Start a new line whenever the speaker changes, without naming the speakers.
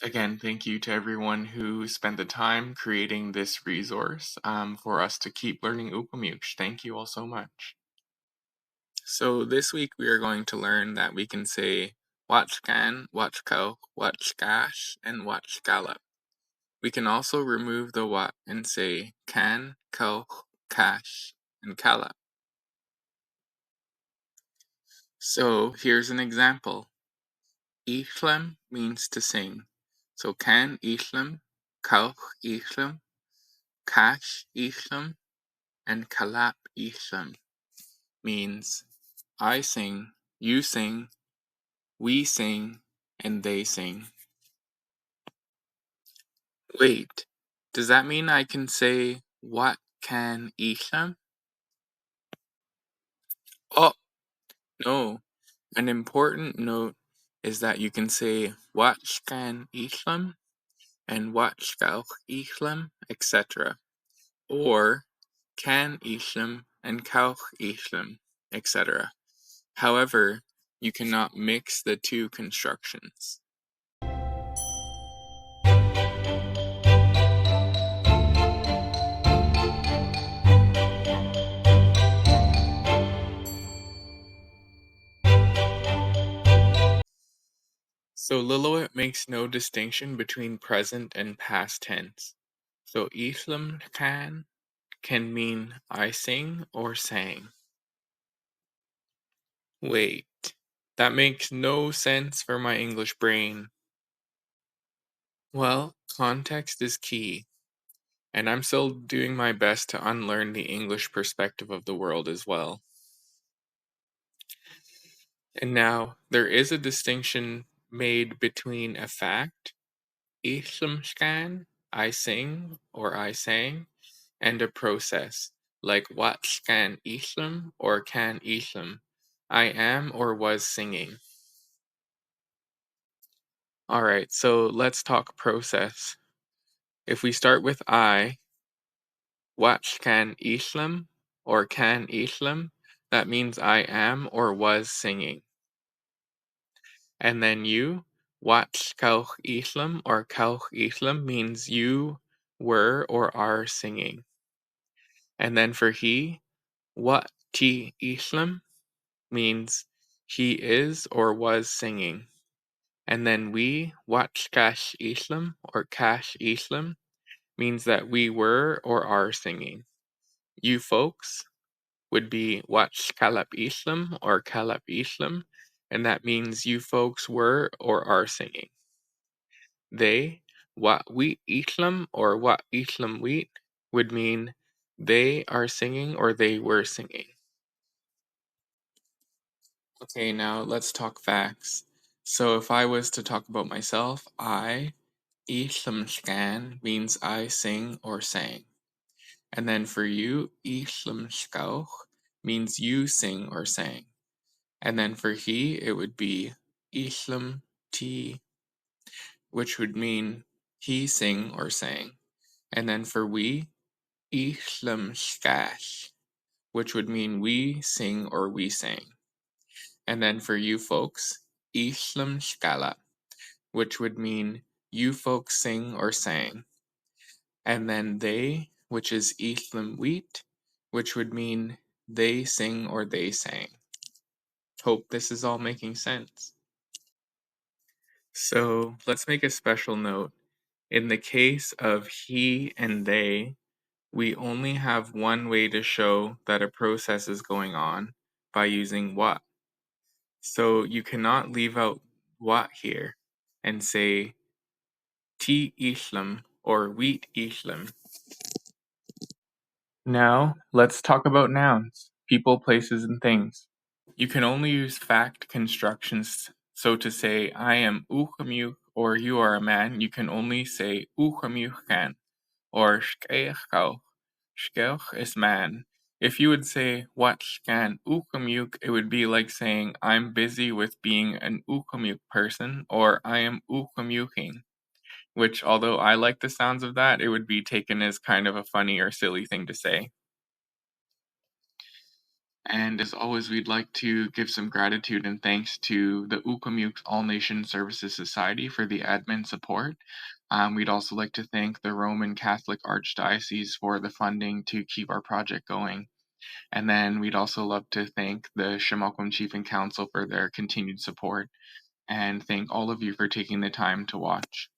Again, thank you to everyone who spent the time creating this resource for us to keep learning Upamuks. Thank you all so much. So this week we are going to learn that we can say watchkan, watchko, watchkash, and watchkalap. We can also remove the wat and say kan, ko, kash, and kalap. So here's an example. Islam means to sing. So kan Islam, kauch Islam, kash Islam, and kalap Islam means I sing, you sing, we sing, and they sing. Wait, does that mean I can say what can Islam? Oh, no. An important note is that you can say what can Islam and what shall Islam, etc. Or can Islam and kauch Islam, etc. However, you cannot mix the two constructions. So Lillooet makes no distinction between present and past tense. So Islam can mean I sing or sang. Wait, that makes no sense for my English brain. Well, context is key, and I'm still doing my best to unlearn the English perspective of the world as well. And now, there is a distinction made between a fact, Islamskan, I sing or I sang, and a process, like Watskan Islam or Kan Islam, I am or was singing. Alright, so let's talk process. If we start with I, Watskan Islam or Kan Islam, that means I am or was singing. And then you, Watch Kauch Islam or Kauch Islam means you were or are singing. And then for he, Wat Ti Islam means he is or was singing. And then we, Watch Kash Islam or Kash Islam means that we were or are singing. You folks would be Watch Kalap Islam or Kalap Islam, and that means you folks were or are singing. They, Wat Wheat Islam or Wat Islam Wheat, would mean they are singing or they were singing. Okay, now let's talk facts. So if I was to talk about myself, I, Islamskan means I sing or sang. And then for you, Islamskauch means you sing or sang. And then for he, it would be Islam T, which would mean he sing or sang. And then for we, Islamskash, which would mean we sing or we sang. And then for you folks, Islamskala, which would mean you folks sing or sang. And then they, which is Islam wheat, which would mean they sing or they sang. Hope this is all making sense. So let's make a special note. In the case of he and they, we only have one way to show that a process is going on, by using what. So you cannot leave out what here and say ti Islam or wheat Islam. Now, let's talk about nouns, people, places, and things. You can only use fact constructions. So to say, I am Uchamuk or you are a man, you can only say Uchamukkan or Shkeichkau. Shkeich is man. If you would say Watchkan Uchamuk, it would be like saying I'm busy with being an Uchamuk person or I am Uchamuking. Which, although I like the sounds of that, it would be taken as kind of a funny or silly thing to say. And as always, we'd like to give some gratitude and thanks to the Uquamiux All Nation Services Society for the admin support. We'd also like to thank the Roman Catholic Archdiocese for the funding to keep our project going. And then we'd also love to thank the Samahquam Chief and Council for their continued support, and thank all of you for taking the time to watch.